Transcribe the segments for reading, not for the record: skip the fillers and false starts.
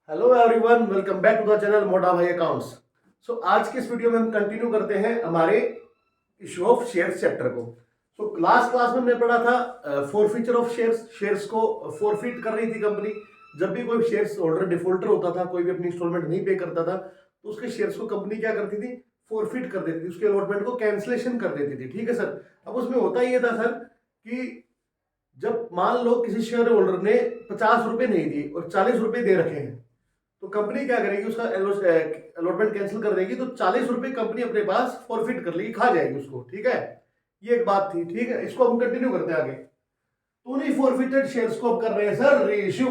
Hello everyone, welcome back to the channel Mota Bhai accounts. सो आज के इस वीडियो में हम कंटिन्यू करते हैं हमारे इशू ऑफ शेयर्स चैप्टर को। सो लास्ट क्लास में हमने पढ़ा था फॉरफीचर ऑफ शेयर्स को फॉरफिट कर रही थी कंपनी। जब भी कोई शेयर्स होल्डर डिफॉल्टर होता था, कोई भी अपनी इंस्टॉलमेंट नहीं पे करता था, तो उसके शेयर्स को कंपनी क्या करती थी, फॉरफिट कर देती थी, उसके अलॉटमेंट को कैंसिलेशन कर देती थी। ठीक है सर। अब उसमें होता ये था सर कि जब मान लो किसी शेयर होल्डर ने 50 रुपए नहीं दिए और 40 रुपए दे रखे हैं, तो कंपनी क्या करेगी, उसका अलॉटमेंट कैंसिल कर देगी, तो 40 रुपए कंपनी अपने पास फॉरफिट कर लेगी, खा जाएगी उसको। ठीक है, ये एक बात थी। ठीक है, इसको हम कंटिन्यू करते हैं आगे। तो उन्हीं फॉरफिटेड शेयर्स को अब कर रहे हैं सर री इश्यू।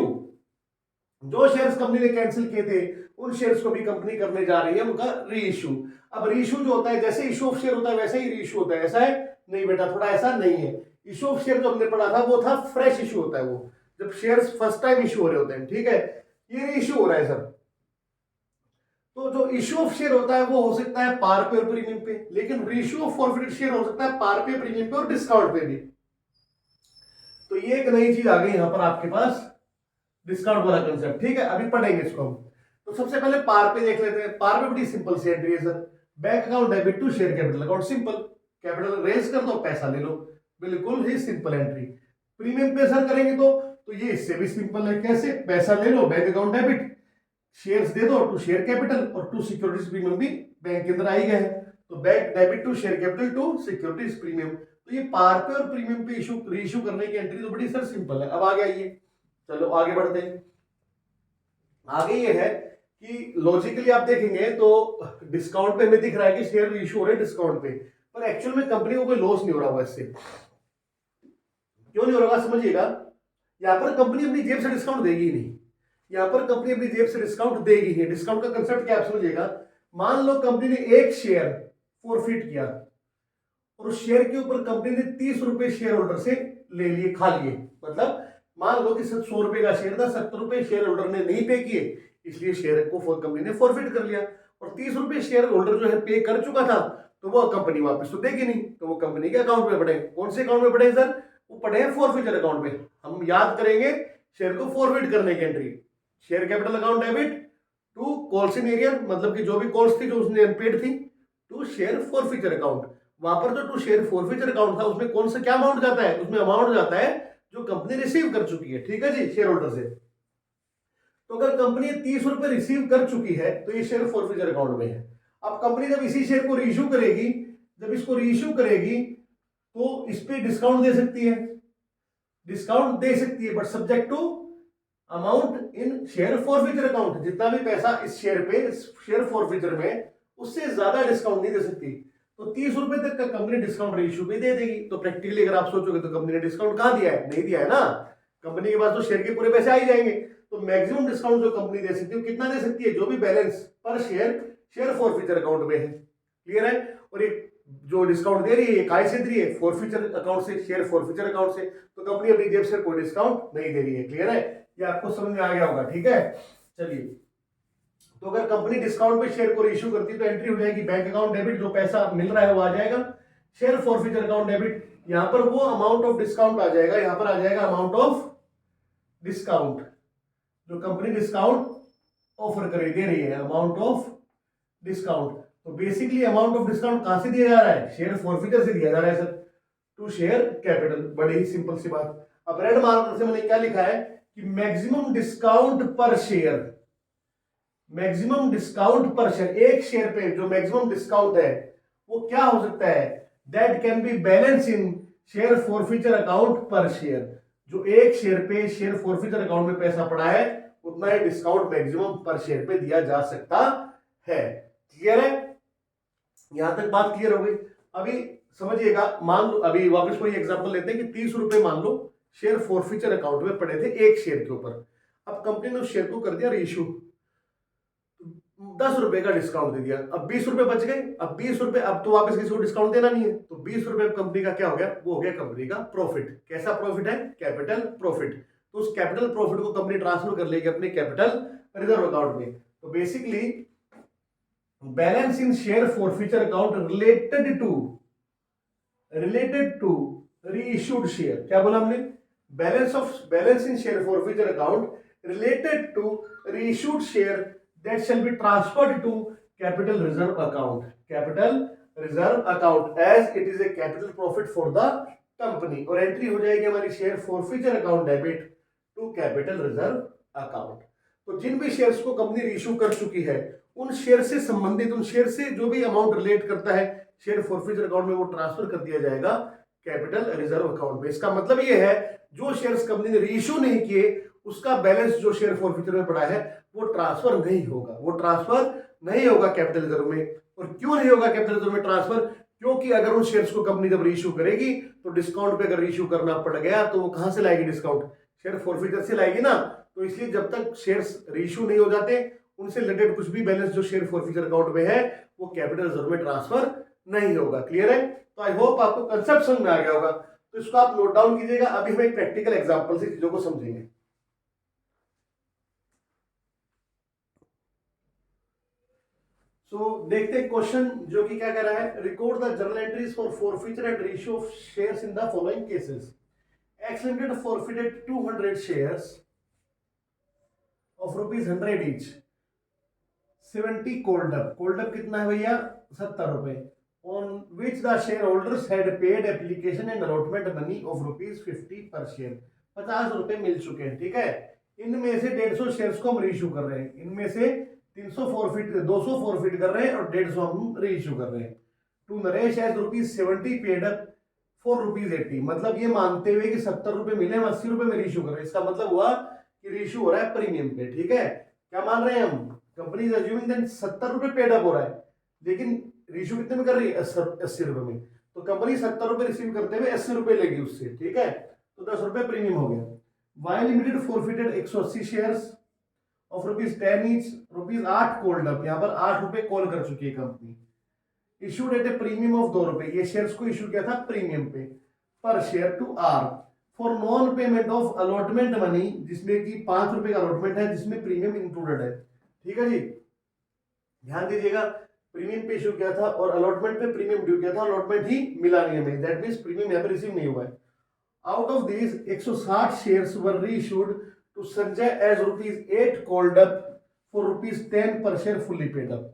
जो शेयर्स कंपनी ने कैंसिल किए थे उन शेयर्स को भी कंपनी करने जा रही है उनका री इश्यू। अब री इश्यू जो होता है, जैसे इशू ऑफ शेयर होता है वैसे ही री इश्यू होता है। ऐसा है? नहीं बेटा, थोड़ा ऐसा नहीं है। इशू ऑफ शेयर जो हमने पढ़ा था वो था फ्रेश इशू होता है, वो जब शेयर्स फर्स्ट टाइम इशू हो रहे होते हैं। ठीक है, ये री इश्यू हो रहा है सर। तो जो इश्यू ऑफ शेयर होता है वो हो सकता है पार पे और प्रीमियम पे, लेकिन रेशियो ऑफ फॉरफिटेड शेयर हो सकता है पार पे, प्रीमियम पे और डिस्काउंट पे भी। तो ये एक नई चीज आ गई यहां पर आपके पास, डिस्काउंट वाला कंसेप्ट। ठीक है, अभी पढ़ेंगे इसको हम। तो सबसे पहले पार पे देख लेते हैं। पार पे बड़ी सिंपल सी एंट्री है sir, bank account debit to share capital account. Simple, capital raise कर दो, पैसा ले लो, बिल्कुल ही सिंपल एंट्री। प्रीमियम पे सर करेंगे तो ये इससे भी सिंपल है। कैसे? पैसा ले लो, बैंक अकाउंट डेबिट, शेयर्स दे दो टू शेयर कैपिटल, और टू सिक्योरिटीज प्रीमियम भी बैंक के अंदर आई गए हैं। तो bank debit to share capital to securities premium. तो ये पार पे और प्रीमियम पे इशू रीइशू करने की एंट्री तो बड़ी सर सिंपल है। अब आगे आइए, चलो आगे बढ़ते हैं। आगे ये है कि लॉजिकली आप देखेंगे तो डिस्काउंट पे हमें दिख रहा है कि शेयर रीइशू हो रहे हैं डिस्काउंट पे, पर एक्चुअल में कंपनी को कोई लॉस नहीं हो रहा होगा इससे। क्यों नहीं हो रहा समझिएगा। यहां पर कंपनी अपनी जेब से डिस्काउंट देगी ही नहीं, यहां पर कंपनी अपनी जेब से डिस्काउंट देगी ही। डिस्काउंट का कंसेप्ट क्या आप समझिएगा। मान लो कंपनी ने एक शेयर फॉरफिट किया और उस शेयर के ऊपर कंपनी ने 30 रुपए शेयर होल्डर से ले लिए, खा लिए। मतलब मान लो कि 100 रुपए का शेयर था, 70 रुपए शेयर होल्डर ने नहीं पे किए, इसलिए शेयर को कंपनी ने फॉरफिट कर लिया। और 30 रुपए शेयर होल्डर जो है पे कर चुका था, तो वो कंपनी वापस तो देगी नहीं, तो वो कंपनी के अकाउंट में पड़े। कौन से अकाउंट में पड़े सर? वो पड़े हैं फॉरफिचर अकाउंट में। हम याद करेंगे शेयर को फॉरफिट करने की entry, share capital account debit to calls in arrear, मतलब कि जो भी कॉल्स थी जो उसने अनपेड थी, टू शेयर फॉरफिचर अकाउंट। वहां पर जो टू शेयर फॉरफिचर अकाउंट था उसमें कौन सा क्या अमाउंट जाता है? उसमें अमाउंट जाता है जो कंपनी रिसीव कर चुकी है। ठीक है जी, शेयर होल्डर से। तो अगर कंपनी 30 रुपए रिसीव कर चुकी है तो ये शेयर फॉरफिचर अकाउंट में है। अब कंपनी जब इसी शेयर को रीइश्यू करेगी, जब इसको रीइश्यू करेगी तो इस पे डिस्काउंट दे सकती है, डिस्काउंट दे सकती है, but subject to amount in share forfeiture account. जितना भी पैसा इस शेयर पे, शेयर फॉरफिचर में, उससे ज्यादा डिस्काउंट नहीं दे सकती। तो 30 रुपए तक का कंपनी डिस्काउंट रेशियो पे दे देगी। तो प्रैक्टिकली अगर आप सोचोगे तो कंपनी ने डिस्काउंट कहां दिया है? नहीं दिया है ना। कंपनी के पास तो शेयर के पूरे पैसे आ ही जाएंगे। तो मैक्सिमम डिस्काउंट जो कंपनी दे सकती है कितना दे सकती है? जो भी बैलेंस पर शेयर शेयर फॉरफिचर अकाउंट में है। क्लियर है? और एक जो डिस्काउंट दे रही है काय से दे रही है? फॉरफिचर अकाउंट से, शेयर फॉरफिचर अकाउंट से। तो कंपनी अपनी जेब से कोई डिस्काउंट नहीं दे रही है। क्लियर है? ये आपको समझ में आ गया होगा। ठीक है, चलिए। तो अगर कंपनी डिस्काउंट पे शेयर को इश्यू करती है तो एंट्री हो जाएगी बैंक अकाउंट डेबिट, जो पैसा मिल रहा है वो आ जाएगा। शेयर फॉरफिचर अकाउंट डेबिट, यहां पर वो अमाउंट ऑफ डिस्काउंट आ जाएगा, यहां पर आ जाएगा अमाउंट ऑफ डिस्काउंट, जो कंपनी डिस्काउंट ऑफर कर दे रही है, अमाउंट ऑफ डिस्काउंट। तो बेसिकली अमाउंट ऑफ डिस्काउंट कहां से दिया जा रहा है? शेयर फॉरफिचर से दिया जा रहा है सर, टू शेयर कैपिटल। बड़ी ही सिंपल सी बात। अब रेड मार्कर से मैंने क्या लिखा है कि मैक्सिमम डिस्काउंट पर शेयर, मैक्सिमम डिस्काउंट पर शेयर, एक शेयर पे जो मैक्सिमम डिस्काउंट है वो क्या हो सकता है? That can be balance in share forfeiture account पर शेयर। जो एक शेयर पे शेयर फॉरफिचर अकाउंट में पैसा पड़ा है उतना ही डिस्काउंट मैक्सिमम पर शेयर पे दिया जा सकता है। क्लियर है? यहां तक बात क्लियर हो गई। अभी समझिएगा, मान लो अभी वापस कोई एग्जांपल लेते हैं कि 30 रुपए मान लो शेयर फॉरफिचर अकाउंट में पड़े थे एक शेयर के ऊपर। अब कंपनी ने उस शेयर को कर दिया रीइश्यू, 10 रुपए का डिस्काउंट दे दिया, अब 20 रुपए बच गए। अब 20 रुपए, अब तो वापस किसी को डिस्काउंट देना नहीं है, तो 20 रुपए कंपनी का क्या हो गया? वो हो गया कंपनी का प्रॉफिट। कैसा प्रॉफिट है? Capital profit. तो उस कैपिटल प्रॉफिट को कंपनी ट्रांसफर कर लेगी अपने कैपिटल रिजर्व अकाउंट में। तो basically balance in share forfeiture account related to reissued share. क्या बोला हमने? Balance in share forfeiture account related to reissued share that shall be transferred to capital reserve account. Capital reserve account as it is a capital profit for the company, और entry हो जाएगी हमारी share forfeiture account debit to capital reserve account. तो जिन भी shares को company reissue कर चुकी है उन शेयर से संबंधित, उन शेयर से जो भी अमाउंट रिलेट करता है शेयर फॉरफीचर अकाउंट में, वो ट्रांसफर कर दिया जाएगा कैपिटल रिजर्व अकाउंट में। इसका मतलब ये है जो शेयर्स कंपनी ने रीइश्यू नहीं किए उसका बैलेंस जो शेयर फॉरफीचर में पड़ा है वो ट्रांसफर नहीं होगा, वो ट्रांसफर नहीं होगा कैपिटल रिजर्व में। और क्यों नहीं होगा कैपिटल रिजर्व में ट्रांसफर? क्योंकि अगर उन शेयर्स को कंपनी जब रीइश्यू करेगी तो डिस्काउंट पे अगर रीइश्यू करना पड़ गया तो वो कहां से लाएगी डिस्काउंट? शेयर फॉरफीचर से लाएगी ना। तो इसलिए जब तक शेयर्स रीइश्यू नहीं हो जाते उनसे रिलेटेड कुछ भी बैलेंस जो शेयर फॉरफीचर अकाउंट में है वो कैपिटल रिजर्व में ट्रांसफर नहीं होगा। क्लियर है? तो आई होप आपको कंसेप्ट समझ में आ गया होगा, तो इसको आप नोट डाउन कीजिएगा। अभी हम एक प्रैक्टिकल एग्जांपल से चीजों को समझेंगे। देखते हैं क्वेश्चन जो कि क्या कह रहा है, record the journal entries for forfeiture and ratio of shares in the following cases. X limited forfeited 200 shares of ₹100 each, 70 cold up. Cold up कितना है भैया? 70 रुपए। On which the share holders had paid application and allotment money of ₹50 per share. 50 रुपए मिल चुके हैं, ठीक है। इनमें से 150 शेयर्स को हम रीइश्यू कर रहे हैं, इनमें से 300 फॉरफिट, 200 फॉरफिट कर रहे हैं और 150 हम रीइश्यू कर रहे हैं। To Naresh as ₹70 paid up for ₹80। मतलब ये मानते हुए कि 70 रुपए मिले, हम 80 रुपए में रीइश्यू कर रहे हैं। इसका मतलब हुआ कि रीइश्यू हो रहा है प्रीमियम पे, ठीक है। क्या मान रहे हैं हम? कंपनी इज अज्यूमिंग दैट 70 रुपए पेड अप हो रहा है, लेकिन रीइश्यू कितने में कर रही है? 80 रुपए में। तो कंपनी 70 रुपए रिसीव करते हुए 80 रुपए लेगी उससे, ठीक है। तो 10 रुपए प्रीमियम हो गया। Y limited forfeited 180 shares of ₹10 each, ₹8 called up. यहाँ पर 8 रुपए कॉल कर चुकी है company. Issued at a premium of 2 रुपए, ये शेयर्स को इशू किया था प्रीमियम पे, per share two are for non payment of allotment money, जिसमें कि 5 रुपए का अलॉटमेंट है जिसमें प्रीमियम इंक्लूडेड है, ठीक है जी। ध्यान दीजिएगा, प्रीमियम पे इशू किया था और अलॉटमेंट पे प्रीमियम ड्यू किया था, अलॉटमेंट ही मिला नहीं हमें, दैट मींस प्रीमियम यहाँ पे रिसीव नहीं हुआ है। Out of these 160 shares were reissued to Sanjay as ₹8 called up for ₹10 per share fully paid up।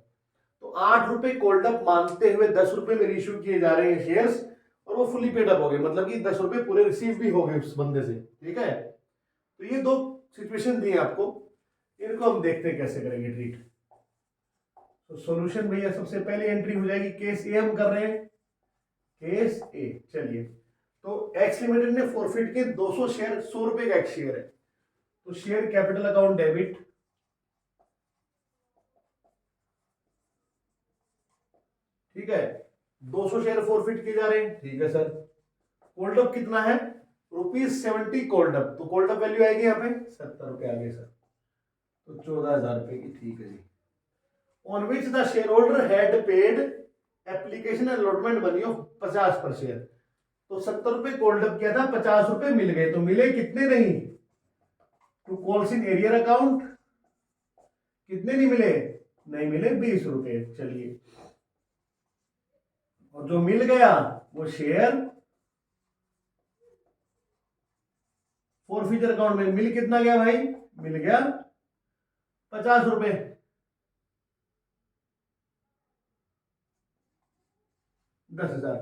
तो 8 रुपए कोल्ड अप मानते हुए 10 रुपए में इश्यू किए जा रहे हैं शेयर्स और वो फुली पेड अप हो गए, मतलब कि 10 रुपए पूरे रिसीव भी हो गए उस बंदे से, ठीक है। तो ये दो सिचुएशन दी है आपको, इनको हम देखते हैं कैसे करेंगे ट्रीट। तो सॉल्यूशन भैया सबसे पहले एंट्री हो जाएगी, केस ए हम कर रहे हैं, केस ए। चलिए, तो एक्स लिमिटेड ने फॉरफिट के 200 शेयर, 100 रुपए का एक शेयर है, तो शेयर कैपिटल अकाउंट डेबिट, ठीक है। 200 शेयर फॉरफिट किए जा रहे हैं, ठीक है सर। कोल्ड अप कितना है? ₹70 कोल्ड अप, तो कोल्ड अप वैल्यू आएगी यहाँ पे 70 रुपए आ गए सर, तो 14,000 रुपए की, ठीक है जी। On which the shareholder had paid application and allotment money of 50 per share, तो 70 रुपए कोल्ड अप किया था, 50 रुपए मिल गए, तो मिले कितने नहीं? To calls in arrear account कितने नहीं मिले? नहीं मिले 20 रुपए। चलिए, और जो मिल गया वो शेयर फॉरफीचर अकाउंट में मिल कितना गया भाई? मिल गया 50 रुपए।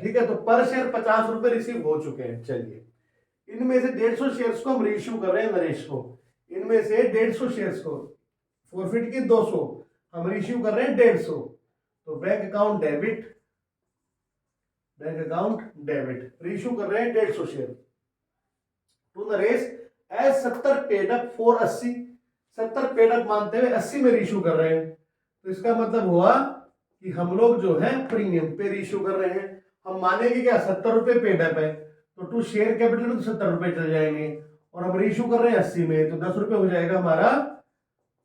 ठीक है, तो पर शेयर 50 रुपए रिसीव हो चुके हैं। चलिए, इनमें से 150 शेयर्स को हम रीइश्यू कर रहे हैं नरेश को, इनमें से 150 शेयर्स को फॉरफिट की 200 हम रीइश्यू कर रहे हैं 150, तो bank account debit, bank account debit, reissue कर रहे हैं 150 share to Naresh as 70 paid up for 80, 70 paid up मानते हुए 80 में रीइश्यू कर रहे हैं। तो इसका मतलब हुआ कि हम लोग जो है प्रीमियम पे रीइश्यू कर रहे हैं। हम मानेंगे क्या? 70 रुपए पेड अप है, तो टू शेयर कैपिटल में तो 70 रुपए चल जाएंगे, और हम रीइश्यू कर रहे हैं 80 में, तो 10 रुपए हो जाएगा हमारा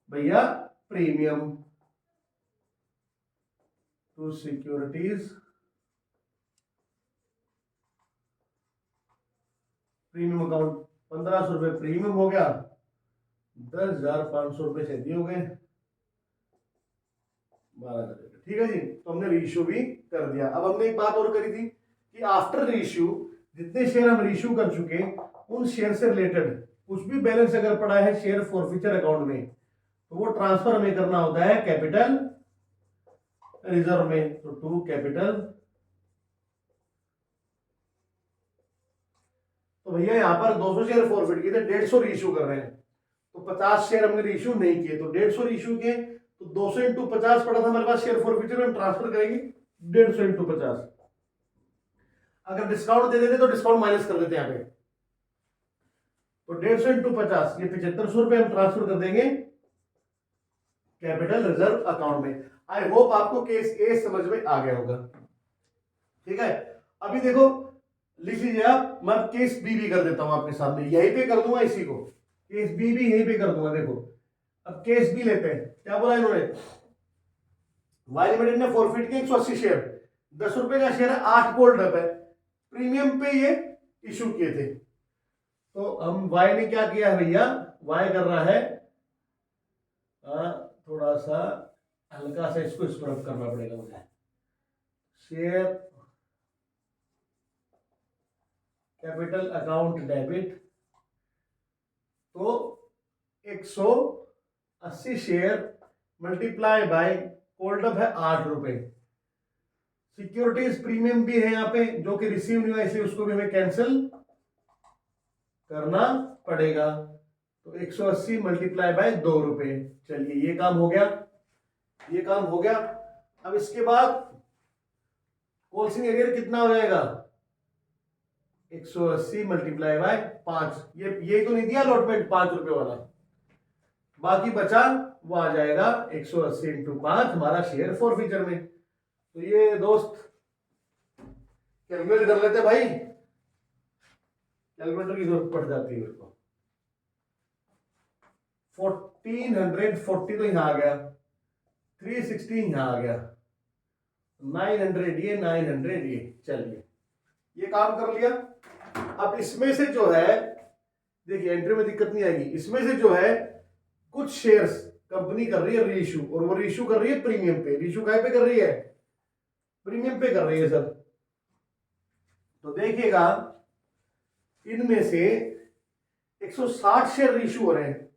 भैया premium to securities, premium account 1500 रुपए प्रीमियम हो गया, 10,500 रुपए से दिए हो गए 12,000, ठीक है जी। तो हमने रीइश्यू भी कर दिया। अब हमने एक बात और करी थी कि आफ्टर रीइश्यू जितने शेयर हम रीइश्यू कर चुके उन शेयर से रिलेटेड कुछ भी बैलेंस अगर पड़ा है शेयर फॉरफीचर अकाउंट में तो वो ट्रांसफर हमें करना होता है कैपिटल रिजर्व में। तो टू कैपिटल, तो भैया यहाँ पर 200 शेयर फॉरफिट किए थे, 150 रीइश्यू कर रहे हैं, तो 50 शेयर हमने रीइश्यू नहीं किए, तो 150 रीइश्यू किए, तो 200 इंटू 50 पड़ा था हमारे पास शेयर फॉरफिचर, हम ट्रांसफर करेंगे 150 इंटू 50। अगर डिस्काउंट दे देते तो डिस्काउंट माइनस कर देते यहाँ पे, तो 150 इंटू 50 ये 7500 रुपए हम ट्रांसफर कर देंगे कैपिटल रिजर्व अकाउंट में। आई होप आपको केस ए समझ में आ गया होगा। ठीक है, अभी देखो लिख लीजिए आप, मैं केस बी भी कर देता हूं आपके सामने, यहीं पे कर दूंगा इसी को, केस बी भी यहीं पे कर दूंगा। देखो अब केस बी लेते हैं, क्या बोला इन्होंने, वाई लिमिटेड ने फॉरफिट के 180 शेयर, 10 रुपए का शेयर है, 8 गोल्ड अप है, प्रीमियम पे ये इशू किए थे। तो हम वाई ने क्या किया है भैया, वाई कर रहा है थोड़ा सा हल्का सा इसको स्क्रब करना पड़ेगा मुझे, शेयर कैपिटल अकाउंट डेबिट, तो 180 share multiply by cold up है 8 रुपए, सिक्योरिटीज प्रीमियम भी है यहाँ पे जो कि रिसीव नहीं हुआ, इसलिए उसको भी हमें कैंसिल करना पड़ेगा, तो 180 मल्टीप्लाई बाय 2 रुपए। चलिए ये काम हो गया, ये काम हो गया। अब इसके बाद कॉल्सिंग एरियर कितना हो जाएगा, 180 मल्टीप्लाई बाय 5, ये तो नहीं दिया अलॉटमेंट 5 रुपए वाला, बाकी बचा वो आ जाएगा 180 इंटू 5 हमारा शेयर फॉरफीचर में। तो ये दोस्त कैलकुलेट कर लेते भाई, कैलकुलेटर की जरूरत पड़ जाती है मेरे को। 1440 तो यहां आ गया, 360 यहां आ गया, 900 ये, 900 ये। चलिए ये काम कर लिया। अब इसमें से जो है, देखिए एंट्री में दिक्कत नहीं आएगी, इसमें से जो है कुछ शेयर्स कंपनी कर रही है रीइश्यू, और वो रीइश्यू कर रही है प्रीमियम पे। रीइश्यू काय पे कर रही है, प्रीमियम पे कर रही है सर। तो देखिएगा इनमें से 160 शेयर रीइश्यू हो रहे हैं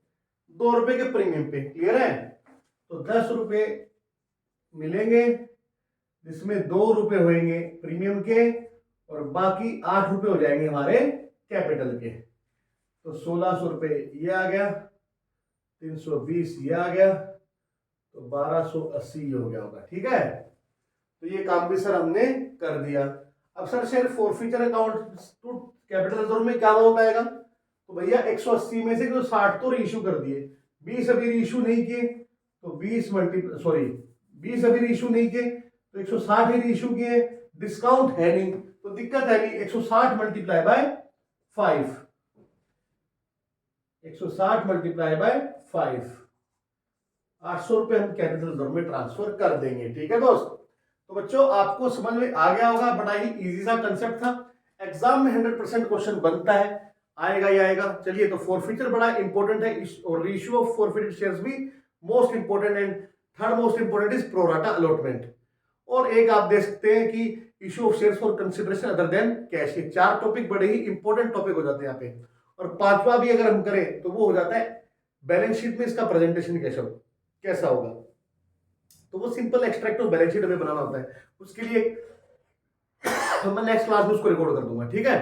2 रुपए के प्रीमियम पे, क्लियर है। तो 10 रुपए मिलेंगे जिसमें 2 रुपए होंगे प्रीमियम के, और बाकी 8 रुपए हो जाएंगे हमारे कैपिटल के। तो 1600 रुपए ये आ गया, 320 ये आ गया, तो 1280 ये हो गया होगा। ठीक है, तो ये काम भी सर हमने कर दिया। अब sir share forfeiture account to capital reserve में क्या अमाउंट आएगा, तो भैया 180 में से तो 60 तो रीइश्यू कर दिए, 20 अभी रीइश्यू नहीं किए, तो 20 अभी रीइश्यू नहीं किए, तो 160 ही रीइश्यू किए, डिस्काउंट है नहीं तो दिक्कत है नहीं, 160 मल्टीप्लाई बाय 5, 160 मल्टीप्लाई बाय 5, 800 रुपए हम कैपिटल रिजर्व में ट्रांसफर कर देंगे। ठीक है दोस्त, तो बच्चों आपको समझ में आ गया होगा, बड़ा ही इजी सा कंसेप्ट था, एग्जाम में 100% क्वेश्चन बनता है, आएगा ही आएगा। चलिए, तो फॉरफीचर बड़ा इंपॉर्टेंट है, और रीइश्यू ऑफ फॉरफिटेड शेयर्स भी most important, and third most important is pro rata allotment. और एक आप देख सकते हैं कि issue of shares for consideration other than cash, ये 4 टॉपिक बड़े ही इंपॉर्टेंट टॉपिक हो जाते हैं यहाँ पे। और 5वां भी अगर हम करें तो वो हो जाता है बैलेंस शीट में इसका प्रेजेंटेशन कैसा होगा, तो वो simple extract of balance sheet हमें बनाना होता है, उसके लिए मैं नेक्स्ट क्लास में उसको रिकॉर्ड कर दूंगा। ठीक है,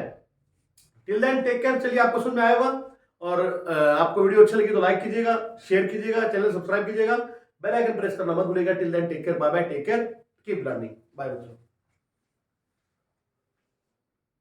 टिल देन टेक केयर। चलिए आपको समझ में आया होगा, और आपको वीडियो अच्छा लगी तो लाइक कीजिएगा, शेयर कीजिएगा, चैनल सब्सक्राइब कीजिएगा, बेल आइकन प्रेस करना मत भूलिएगा। Till then take care, bye bye, take care, keep learning, bye बच्चों।